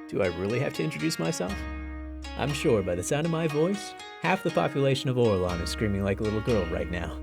Do I really have to introduce myself? I'm sure by the sound of my voice, half the population of Auralon is screaming like a little girl right now.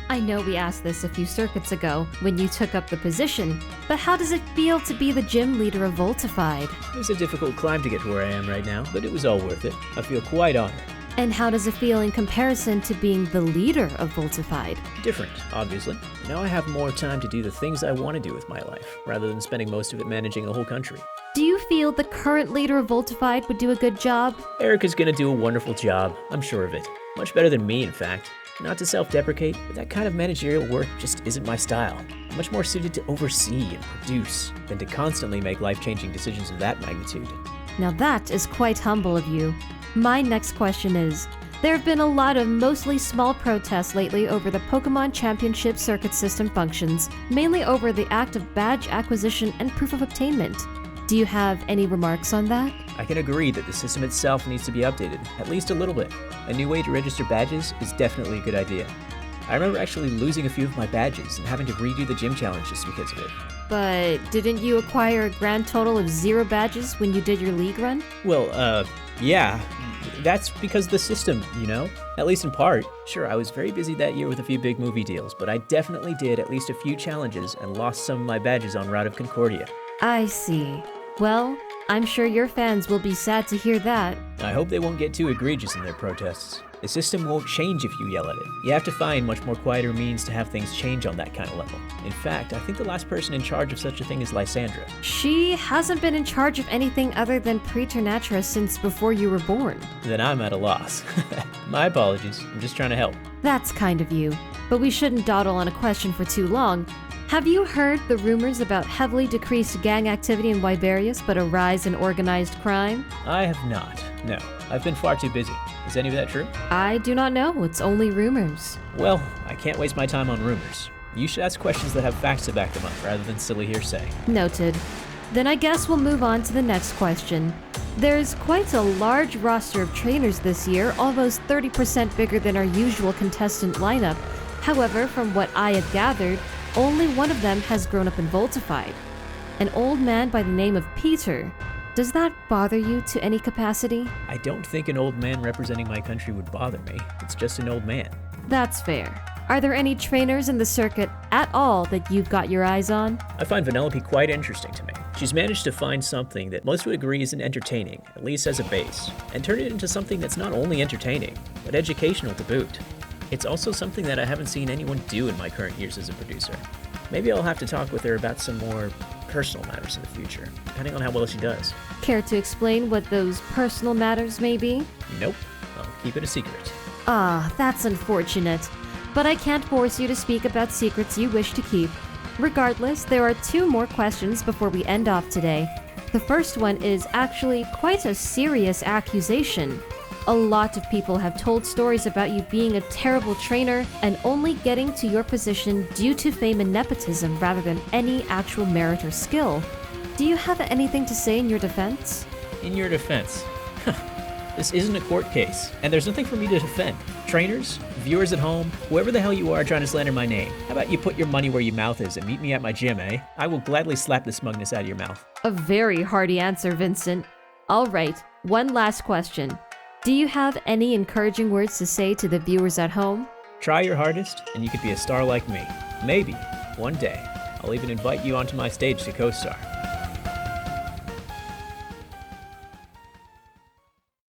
I know we asked this a few circuits ago when you took up the position, but how does it feel to be the gym leader of Voltified? It was a difficult climb to get to where I am right now, but it was all worth it. I feel quite honored. And how does it feel in comparison to being the leader of Voltified? Different, obviously. Now I have more time to do the things I want to do with my life, rather than spending most of it managing a whole country. Do you feel the current leader of Voltified would do a good job? Erica's gonna do a wonderful job, I'm sure of it. Much better than me, in fact. Not to self-deprecate, but that kind of managerial work just isn't my style. I'm much more suited to oversee and produce than to constantly make life-changing decisions of that magnitude. Now that is quite humble of you. My next question is, there have been a lot of mostly small protests lately over the Pokemon Championship Circuit System functions, mainly over the act of badge acquisition and proof of obtainment. Do you have any remarks on that? I can agree that the system itself needs to be updated, at least a little bit. A new way to register badges is definitely a good idea. I remember actually losing a few of my badges and having to redo the gym challenge just because of it. But didn't you acquire a grand total of 0 badges when you did your league run? Well, yeah. That's because of the system, you know? At least in part. Sure, I was very busy that year with a few big movie deals, but I definitely did at least a few challenges and lost some of my badges en route of Concordia. I see. Well, I'm sure your fans will be sad to hear that. I hope they won't get too egregious in their protests. The system won't change if you yell at it. You have to find much more quieter means to have things change on that kind of level. In fact, I think the last person in charge of such a thing is Lysandra. She hasn't been in charge of anything other than Praeternatura since before you were born. Then I'm at a loss. My apologies, I'm just trying to help. That's kind of you. But we shouldn't dawdle on a question for too long. Have you heard the rumors about heavily decreased gang activity in Wiberius, but a rise in organized crime? I have not. No, I've been far too busy. Is any of that true? I do not know. It's only rumors. Well, I can't waste my time on rumors. You should ask questions that have facts to back them up, rather than silly hearsay. Noted. Then I guess we'll move on to the next question. There's quite a large roster of trainers this year, almost 30% bigger than our usual contestant lineup. However, from what I have gathered, only one of them has grown up in Voltified. An old man by the name of Peter. Does that bother you to any capacity? I don't think an old man representing my country would bother me. It's just an old man. That's fair. Are there any trainers in the circuit at all that you've got your eyes on? I find Vanellope quite interesting to me. She's managed to find something that most would agree isn't entertaining, at least as a base, and turn it into something that's not only entertaining, but educational to boot. It's also something that I haven't seen anyone do in my current years as a producer. Maybe I'll have to talk with her about some more personal matters in the future, depending on how well she does. Care to explain what those personal matters may be? Nope, I'll keep it a secret. Ah, that's unfortunate. But I can't force you to speak about secrets you wish to keep. Regardless, there are 2 more questions before we end off today. The first one is actually quite a serious accusation. A lot of people have told stories about you being a terrible trainer and only getting to your position due to fame and nepotism rather than any actual merit or skill. Do you have anything to say in your defense? In your defense? This isn't a court case, and there's nothing for me to defend. Trainers, viewers at home, whoever the hell you are trying to slander my name, how about you put your money where your mouth is and meet me at my gym, eh? I will gladly slap the smugness out of your mouth. A very hearty answer, Vincent. All right, one last question. Do you have any encouraging words to say to the viewers at home? Try your hardest, and you could be a star like me. Maybe, one day, I'll even invite you onto my stage to co-star.